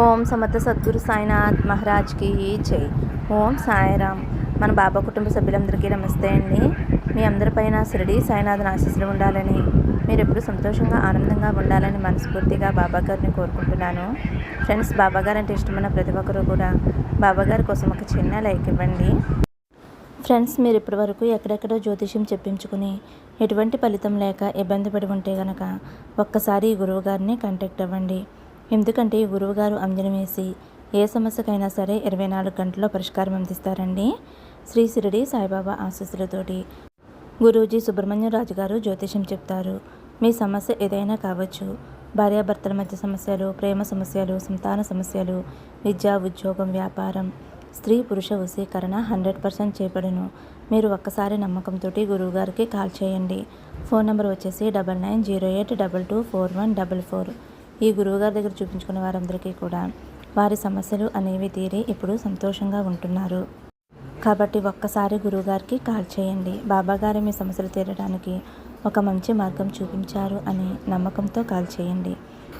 ఓం సమర్థ సద్గురు సాయినాథ్ మహారాజ్కి జై. ఓం సాయిరామ్. మన బాబా కుటుంబ సభ్యులందరికీ నమస్తే అండి. మీ అందరిపైన షిరిడి సాయినాథన్ ఆశీస్సులు ఉండాలని, మీరు ఎప్పుడు సంతోషంగా ఆనందంగా ఉండాలని మనస్ఫూర్తిగా బాబా గారిని కోరుకుంటున్నాను. ఫ్రెండ్స్, బాబా గారు అంటే ఇష్టమైన ప్రతి ఒక్కరూ కూడా బాబా గారి కోసం ఒక చిన్న లైక్ ఇవ్వండి. ఫ్రెండ్స్, మీరు ఇప్పటి వరకు ఎక్కడెక్కడో జ్యోతిష్యం చెప్పించుకుని ఎటువంటి ఫలితం లేక ఇబ్బంది పడి ఉంటే గనక ఒక్కసారి ఈ గురువు గారిని కాంటాక్ట్ అవ్వండి. ఎందుకంటే ఈ గురువుగారు అంజనం వేసి ఏ సమస్యకైనా సరే 24 గంటల్లో పరిష్కారం అందిస్తారండి. శ్రీ షిరిడి సాయిబాబా ఆశీస్సులతోటి గురూజీ సుబ్రహ్మణ్యం రాజు గారు జ్యోతిష్యం చెప్తారు. మీ సమస్య ఏదైనా కావచ్చు. భార్యాభర్తల మధ్య సమస్యలు, ప్రేమ సమస్యలు, సంతాన సమస్యలు, విద్య, ఉద్యోగం, వ్యాపారం, స్త్రీ పురుష వశీకరణ 100% చేపడును. మీరు ఒక్కసారి నమ్మకంతో గురువుగారికి కాల్ చేయండి. ఫోన్ నెంబర్ వచ్చేసి 9908224144. ఈ గురువుగారి దగ్గర చూపించుకున్న వారందరికీ కూడా వారి సమస్యలు అనేవి తీరి ఇప్పుడు సంతోషంగా ఉంటున్నారు. కాబట్టి ఒక్కసారి గురువుగారికి కాల్ చేయండి. బాబాగారు మీ సమస్యలు తీరడానికి ఒక మంచి మార్గం చూపించారు అని నమ్మకంతో కాల్ చేయండి.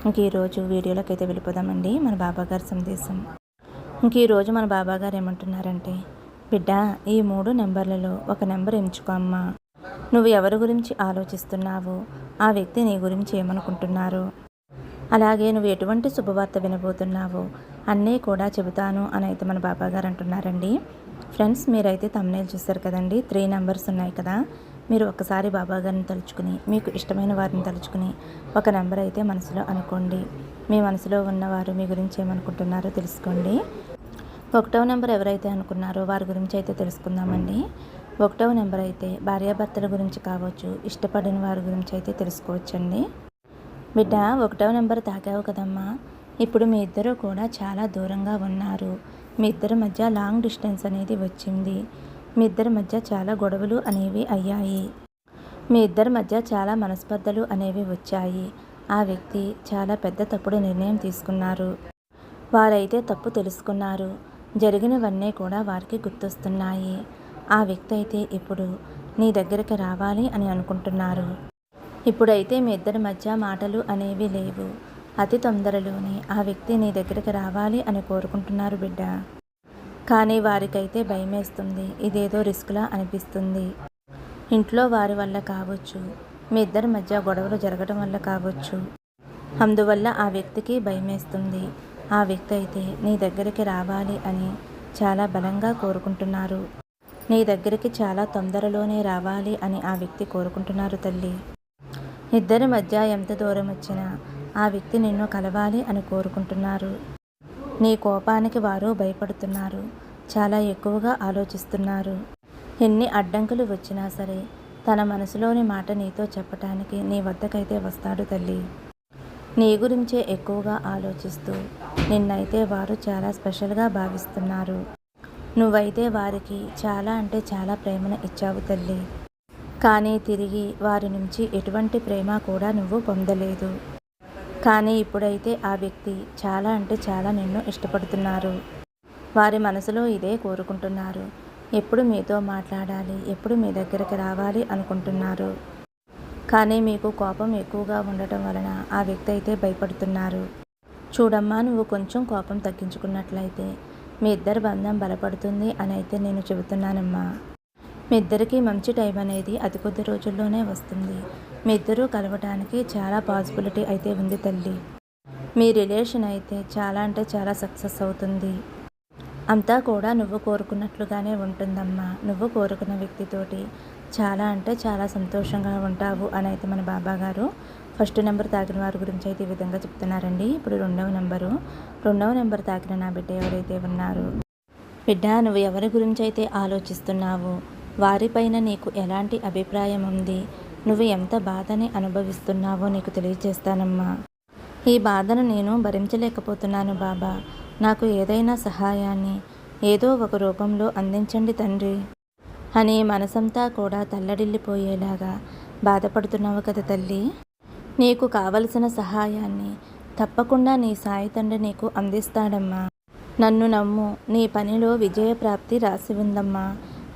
ఇంక ఈరోజు వీడియోలోకి అయితే వెళ్ళిపోదామండి. మన బాబాగారి సందేశం. ఇంక ఈరోజు మన బాబాగారు ఏమంటున్నారంటే, బిడ్డ, ఈ 3 నెంబర్లలో ఒక నెంబర్ ఎంచుకో అమ్మా. నువ్వు ఎవరి గురించి ఆలోచిస్తున్నావో ఆ వ్యక్తి నీ గురించి ఏమనుకుంటున్నారు, అలాగే నువ్వు ఎటువంటి శుభవార్త వినబోతున్నావో అన్నీ కూడా చెబుతాను అని అయితే మన బాబాగారు అంటున్నారండి. ఫ్రెండ్స్, మీరైతే థంబ్నెయిల్ చూస్తారు కదండి, 3 నెంబర్స్ ఉన్నాయి కదా. మీరు ఒక్కసారి బాబాగారిని తలుచుకుని, మీకు ఇష్టమైన వారిని తలుచుకుని ఒక నెంబర్ అయితే మనసులో అనుకోండి. మీ మనసులో ఉన్నవారు మీ గురించి ఏమనుకుంటున్నారో తెలుసుకోండి. 1వ నెంబర్ ఎవరైతే అనుకున్నారో వారి గురించి అయితే తెలుసుకుందామండి. 1వ నెంబర్ అయితే భార్యాభర్తల గురించి కావచ్చు, ఇష్టపడిన వారి గురించి అయితే తెలుసుకోవచ్చండి. బిడ్డ, 1వ నెంబర్ తాకావు కదమ్మా. ఇప్పుడు మీ ఇద్దరు కూడా చాలా దూరంగా ఉన్నారు. మీ ఇద్దరి మధ్య లాంగ్ డిస్టెన్స్ అనేది వచ్చింది. మీ ఇద్దరి మధ్య చాలా గొడవలు అనేవి అయ్యాయి. మీ ఇద్దరి మధ్య చాలా మనస్పర్ధలు అనేవి వచ్చాయి. ఆ వ్యక్తి చాలా పెద్ద తప్పుడు నిర్ణయం తీసుకున్నారు. వారైతే తప్పు తెలుసుకున్నారు. జరిగినవన్నీ కూడా వారికి గుర్తొస్తున్నాయి. ఆ వ్యక్తి అయితే ఇప్పుడు నీ దగ్గరికి రావాలి అని అనుకుంటున్నారు. ఇప్పుడైతే మీ ఇద్దరి మధ్య మాటలు అనేవి లేవు. అతి తొందరలోనే ఆ వ్యక్తి నీ దగ్గరికి రావాలి అని కోరుకుంటున్నారు బిడ్డ. కానీ వారికైతే భయమేస్తుంది. ఇదేదో రిస్క్లా అనిపిస్తుంది. ఇంట్లో వారి వల్ల కావచ్చు, మీ ఇద్దరి మధ్య గొడవలు జరగడం వల్ల కావచ్చు. అందువల్ల ఆ వ్యక్తికి భయమేస్తుంది. ఆ వ్యక్తి అయితే నీ దగ్గరికి రావాలి అని చాలా బలంగా కోరుకుంటున్నారు. నీ దగ్గరికి చాలా తొందరలోనే రావాలి అని ఆ వ్యక్తి కోరుకుంటున్నారు తల్లి. ఇద్దరి మధ్య ఎంత దూరం వచ్చినా ఆ వ్యక్తి నిన్ను కలవాలి అని కోరుకుంటున్నారు. నీ కోపానికి వారు భయపడుతున్నారు. చాలా ఎక్కువగా ఆలోచిస్తున్నారు. ఎన్ని అడ్డంకులు వచ్చినా సరే తన మనసులోని మాట నీతో చెప్పటానికి నీ వద్దకైతే వస్తాడు తల్లి. నీ గురించే ఎక్కువగా ఆలోచిస్తూ నిన్నైతే వారు చాలా స్పెషల్గా భావిస్తున్నారు. నువ్వైతే వారికి చాలా అంటే చాలా ప్రేమను ఇచ్చావు తల్లి. కానీ తిరిగి వారి నుంచి ఎటువంటి ప్రేమ కూడా నువ్వు పొందలేదు. కానీ ఇప్పుడైతే ఆ వ్యక్తి చాలా అంటే చాలా నిన్ను ఇష్టపడుతున్నారు. వారి మనసులో ఇదే కోరుకుంటున్నారు. ఎప్పుడు మీతో మాట్లాడాలి, ఎప్పుడు మీ దగ్గరికి రావాలి అనుకుంటున్నారు. కానీ మీకు కోపం ఎక్కువగా ఉండటం వలన ఆ వ్యక్తి అయితే భయపడుతున్నారు. చూడమ్మా, నువ్వు కొంచెం కోపం తగ్గించుకున్నట్లయితే మీ ఇద్దరి బంధం బలపడుతుంది అని అయితే నేను చెబుతున్నానమ్మా. మీ ఇద్దరికీ మంచి టైం అనేది అతి కొద్ది రోజుల్లోనే వస్తుంది. మీ ఇద్దరూ కలవటానికి చాలా పాసిబిలిటీ అయితే ఉంది తల్లి. మీ రిలేషన్ అయితే చాలా అంటే చాలా సక్సెస్ అవుతుంది. అంతా కూడా నువ్వు కోరుకున్నట్లుగానే ఉంటుందమ్మా. నువ్వు కోరుకున్న వ్యక్తితోటి చాలా అంటే చాలా సంతోషంగా ఉంటావు అని అయితే మన బాబాగారు 1వ నెంబర్ తాకిన వారి గురించి అయితే ఈ విధంగా చెప్తున్నారండి. ఇప్పుడు 2వ నెంబర్ తాకిన నా బిడ్డ ఎవరైతే ఉన్నారు. బిడ్డ, నువ్వు ఎవరి గురించి అయితే ఆలోచిస్తున్నావో వారిపైన నీకు ఎలాంటి అభిప్రాయం ఉంది, నువ్వు ఎంత బాధని అనుభవిస్తున్నావో నీకు తెలియజేస్తానమ్మా. ఈ బాధను నేను భరించలేకపోతున్నాను బాబా. నాకు ఏదైనా సహాయాన్ని ఏదో ఒక రూపంలో అందించండి తండ్రి అని మనసంతా కూడా తల్లడిల్లిపోయేలాగా బాధపడుతున్నావు కదా తల్లి. నీకు కావలసిన సహాయాన్ని తప్పకుండా నీ సాయి తండ్రి నీకు అందిస్తాడమ్మా. నన్ను నమ్ము. నీ పనిలో విజయప్రాప్తి రాసి ఉందమ్మా.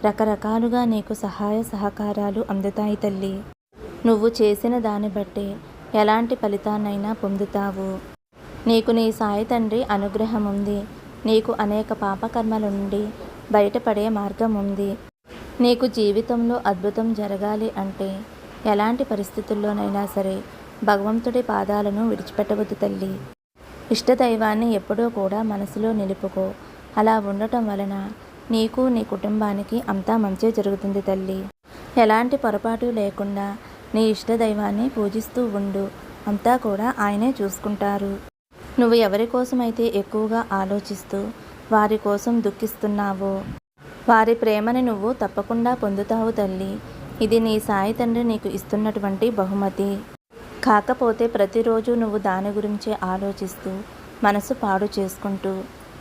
రకరకాలుగా నీకు సహాయ సహకారాలు అందుతాయి తల్లి. నువ్వు చేసిన దాన్ని బట్టి ఎలాంటి ఫలితాన్నైనా పొందుతావు. నీకు నీ సాయి తండ్రి అనుగ్రహం ఉంది. నీకు అనేక పాపకర్మల నుండి బయటపడే మార్గం ఉంది. నీకు జీవితంలో అద్భుతం జరగాలి అంటే ఎలాంటి పరిస్థితుల్లోనైనా సరే భగవంతుడి పాదాలను విడిచిపెట్టవద్దు తల్లి. ఇష్టదైవాన్ని ఎప్పుడూ కూడా మనసులో నిలుపుకో. అలా ఉండటం వలన నీకు నీ కుటుంబానికి అంతా మంచే జరుగుతుంది తల్లి. ఎలాంటి పొరపాటు లేకుండా నీ ఇష్టదైవాన్ని పూజిస్తూ ఉండు. అంతా కూడా ఆయనే చూసుకుంటారు. నువ్వు ఎవరి కోసమైతే ఎక్కువగా ఆలోచిస్తూ వారి కోసం దుఃఖిస్తున్నావో వారి ప్రేమని నువ్వు తప్పకుండా పొందుతావు తల్లి. ఇది నీ సాయి తండ్రి నీకు ఇస్తున్నటువంటి బహుమతి. కాకపోతే ప్రతిరోజు నువ్వు దాని గురించే ఆలోచిస్తూ మనసు పాడు చేసుకుంటూ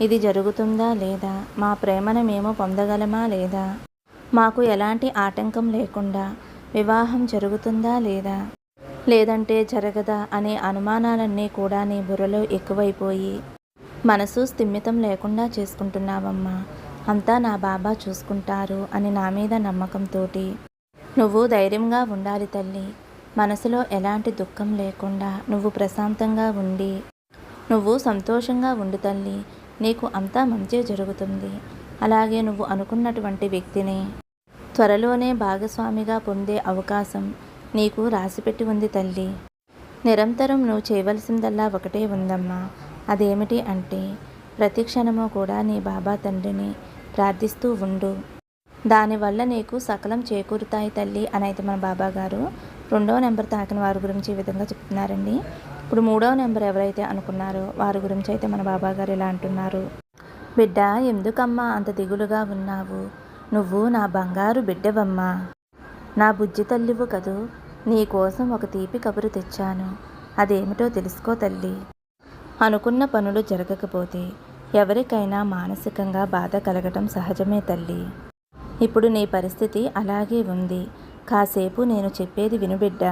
ఇది జరుగుతుందా లేదా, మా ప్రేమను మేము పొందగలమా లేదా, మాకు ఎలాంటి ఆటంకం లేకుండా వివాహం జరుగుతుందా లేదా, లేదంటే జరగదా అనే అనుమానాలన్నీ కూడా నీ బుర్రలో ఎక్కువైపోయి మనసు స్థిమితం లేకుండా చేసుకుంటున్నావమ్మా. అంతా నా బాబా చూసుకుంటారు అని నా మీద నమ్మకంతో నువ్వు ధైర్యంగా ఉండాలి తల్లి. మనసులో ఎలాంటి దుఃఖం లేకుండా నువ్వు ప్రశాంతంగా ఉండి నువ్వు సంతోషంగా ఉండు తల్లి. నీకు అంతా మంచే జరుగుతుంది. అలాగే నువ్వు అనుకున్నటువంటి వ్యక్తిని త్వరలోనే భాగస్వామిగా పొందే అవకాశం నీకు రాసిపెట్టి ఉంది తల్లి. నిరంతరం నువ్వు చేయవలసిందల్లా ఒకటే ఉందమ్మా. అదేమిటి అంటే ప్రతి క్షణము కూడా నీ బాబా తండ్రిని ప్రార్థిస్తూ ఉండు. దానివల్ల నీకు సకలం చేకూరుతాయి తల్లి అని అయితే మన బాబా గారు 2వ నెంబర్ తాకిన వారి గురించి ఈ విధంగా చెప్తున్నారండి. ఇప్పుడు 3వ నెంబర్ ఎవరైతే అనుకున్నారో వారి గురించి అయితే మన బాబా గారు ఇలా అంటున్నారు. బిడ్డ, ఎందుకమ్మా అంత దిగులుగా ఉన్నావు? నువ్వు నా బంగారు బిడ్డవమ్మా, నా బుజ్జి తల్లివు కదూ. నీ కోసం ఒక తీపి కబురు తెచ్చాను. అదేమిటో తెలుసుకో తల్లి. అనుకున్న పనులు జరగకపోతే ఎవరికైనా మానసికంగా బాధ కలగటం సహజమే తల్లి. ఇప్పుడు నీ పరిస్థితి అలాగే ఉంది. కాసేపు నేను చెప్పేది విను బిడ్డ.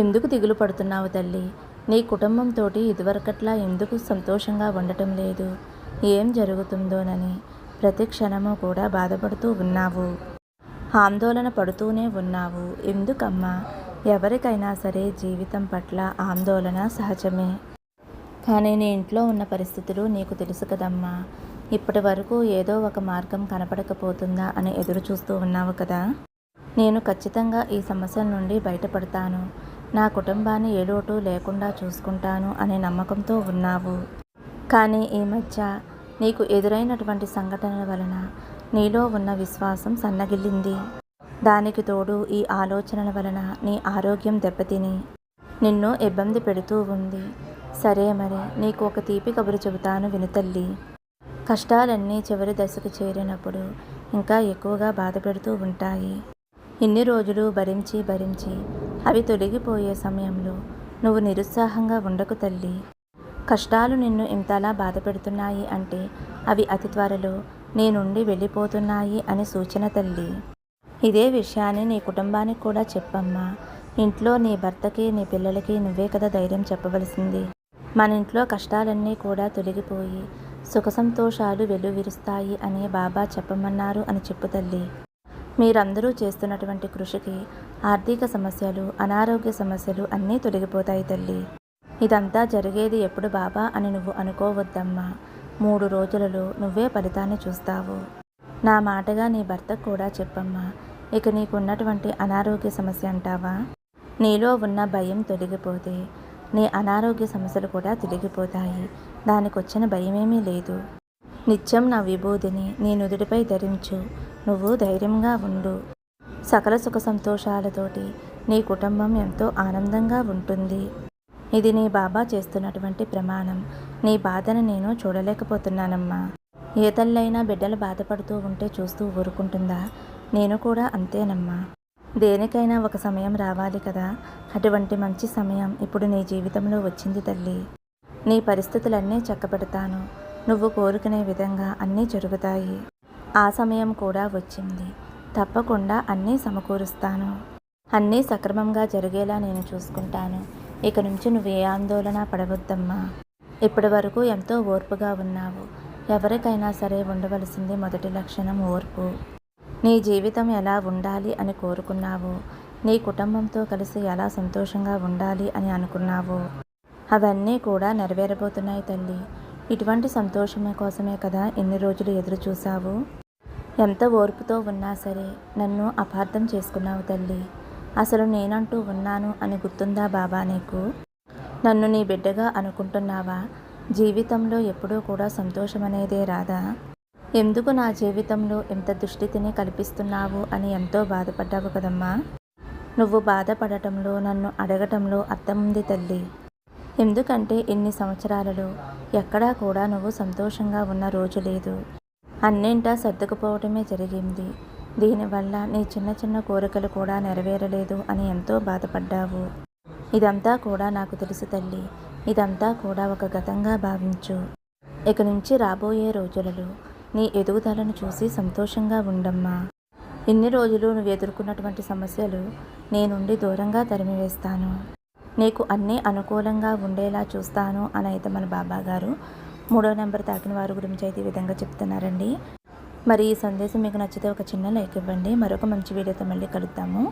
ఎందుకు దిగులు పడుతున్నావు తల్లి? నీ కుటుంబంతో ఇదివరకట్లా ఎందుకు సంతోషంగా ఉండటం లేదు? ఏం జరుగుతుందోనని ప్రతి క్షణము కూడా బాధపడుతూ ఉన్నావు, ఆందోళన పడుతూనే ఉన్నావు. ఎందుకమ్మా? ఎవరికైనా సరే జీవితం పట్ల ఆందోళన సహజమే. కానీ నీ ఇంట్లో ఉన్న పరిస్థితులు నీకు తెలుసు కదమ్మా. ఇప్పటి వరకు ఏదో ఒక మార్గం కనపడకపోతుందా అని ఎదురు చూస్తూ ఉన్నావు కదా. నేను ఖచ్చితంగా ఈ సమస్యల నుండి బయటపడతాను, నా కుటుంబాన్ని ఏ లోటు లేకుండా చూసుకుంటాను అనే నమ్మకంతో ఉన్నావు. కానీ ఈ మధ్య నీకు ఎదురైనటువంటి సంఘటనల వలన నీలో ఉన్న విశ్వాసం సన్నగిల్లింది. దానికి తోడు ఈ ఆలోచనల వలన నీ ఆరోగ్యం దెబ్బతిని నిన్ను ఇబ్బంది పెడుతూ ఉంది. సరే, మరి నీకు ఒక తీపి కబురు చెబుతాను విను తల్లి. కష్టాలన్నీ చివరి దశకు చేరినప్పుడు ఇంకా ఎక్కువగా బాధ పెడుతూ ఉంటాయి. ఇన్ని రోజులు భరించి భరించి అవి తొలగిపోయే సమయంలో నువ్వు నిరుత్సాహంగా ఉండకు తల్లి. కష్టాలు నిన్ను ఇంతలా బాధ పెడుతున్నాయి అంటే అవి అతి త్వరలో నీ నుండి వెళ్ళిపోతున్నాయి అని సూచన తల్లి. ఇదే విషయాన్ని నీ కుటుంబానికి కూడా చెప్పమ్మా. ఇంట్లో నీ భర్తకి నీ పిల్లలకి నువ్వే కదా ధైర్యం చెప్పవలసింది. మన ఇంట్లో కష్టాలన్నీ కూడా తొలగిపోయి సుఖ సంతోషాలు వెల్లువిరుస్తాయి అని బాబా చెప్పమన్నారు అని చెప్పు తల్లి. మీరందరూ చేస్తున్నటువంటి కృషికి ఆర్థిక సమస్యలు, అనారోగ్య సమస్యలు అన్నీ తొలగిపోతాయి తల్లి. ఇదంతా జరిగేది ఎప్పుడు బాబా అని నువ్వు అనుకోవద్దమ్మా. 3 రోజులలో నువ్వే ఫలితాన్ని చూస్తావు. నా మాటగా నీ భర్తకు కూడా చెప్పమ్మా. ఇక నీకున్నటువంటి అనారోగ్య సమస్య అంటావా, నీలో ఉన్న భయం తొలగిపోతే నీ అనారోగ్య సమస్యలు కూడా తొలగిపోతాయి. దానికొచ్చిన భయమేమీ లేదు. నిత్యం నా విభూతిని నీ నుదుటిపై ధరించు. నువ్వు ధైర్యంగా ఉండు. సకల సుఖ సంతోషాలతోటి నీ కుటుంబం ఎంతో ఆనందంగా ఉంటుంది. ఇది నీ బాబా చేస్తున్నటువంటి ప్రమాణం. నీ బాధను నేను చూడలేకపోతున్నానమ్మా. ఏ తల్లైనా బిడ్డలు బాధపడుతూ ఉంటే చూస్తూ ఊరుకుంటుందా? నేను కూడా అంతేనమ్మా. దేనికైనా ఒక సమయం రావాలి కదా. అటువంటి మంచి సమయం ఇప్పుడు నీ జీవితంలో వచ్చింది తల్లి. నీ పరిస్థితులన్నీ చక్కబెడతాను. నువ్వు కోరుకునే విధంగా అన్నీ జరుగుతాయి. ఆ సమయం కూడా వచ్చింది. తప్పకుండా అన్నీ సమకూరుస్తాను. అన్నీ సక్రమంగా జరిగేలా నేను చూసుకుంటాను. ఇక నుంచి నువ్వు ఏ ఆందోళన పడవద్దమ్మా. ఇప్పటి వరకు ఎంతో ఓర్పుగా ఉన్నావు. ఎవరికైనా సరే ఉండవలసింది మొదటి లక్షణం ఓర్పు. నీ జీవితం ఎలా ఉండాలి అని కోరుకున్నావో, నీ కుటుంబంతో కలిసి ఎలా సంతోషంగా ఉండాలి అని అనుకున్నావో అవన్నీ కూడా నెరవేరబోతున్నాయి తల్లి. ఇటువంటి సంతోషమే కోసమే కదా ఇన్ని రోజులు ఎదురు చూశావు. ఎంత ఓర్పుతో ఉన్నా సరే నన్ను అపార్థం చేసుకున్నావు తల్లి. అసలు నేనంటూ ఉన్నాను అని గుర్తుందా బాబా నీకు? నన్ను నీ బిడ్డగా అనుకుంటున్నావా? జీవితంలో ఎప్పుడూ కూడా సంతోషం అనేదే రాదా? ఎందుకు నా జీవితంలో ఇంత దుస్థితిని కల్పిస్తున్నావు అని ఎంతో బాధపడ్డావు కదమ్మా. నువ్వు బాధపడటంలో, నన్ను అడగటంలో అర్థం ఉంది తల్లి. ఎందుకంటే ఇన్ని సంవత్సరాలలో ఎక్కడా కూడా నువ్వు సంతోషంగా ఉన్న రోజు లేదు. అన్నింటా సర్దుకుపోవటమే జరిగింది. దీనివల్ల నీ చిన్న చిన్న కోరికలు కూడా నెరవేరలేదు అని ఎంతో బాధపడ్డావు. ఇదంతా కూడా నాకు తెలుసు తల్లి. ఇదంతా కూడా ఒక గతంగా భావించు. ఇక నుంచి రాబోయే రోజులలో నీ ఎదుగుదలను చూసి సంతోషంగా ఉండమ్మా. ఇన్ని రోజులు నువ్వు ఎదుర్కొన్నటువంటి సమస్యలు నీ నుండి దూరంగా తరిమివేస్తాను. నీకు అన్నీ అనుకూలంగా ఉండేలా చూస్తాను అని అయితే మన బాబాగారు 3వ నెంబర్ తాకిన వారి గురించి అయితే ఈ విధంగా చెప్తున్నారండి. మరి ఈ సందేశం మీకు నచ్చితే ఒక చిన్న లైక్ ఇవ్వండి. మరొక మంచి వీడియోతో మళ్ళీ కలుద్దాము.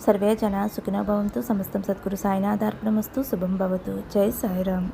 సర్వే జన సుఖినో భవంతు. సమస్తం సద్గురు సాయినాథార్పణమస్తు. శుభం భవతు. జై సాయిరామ్.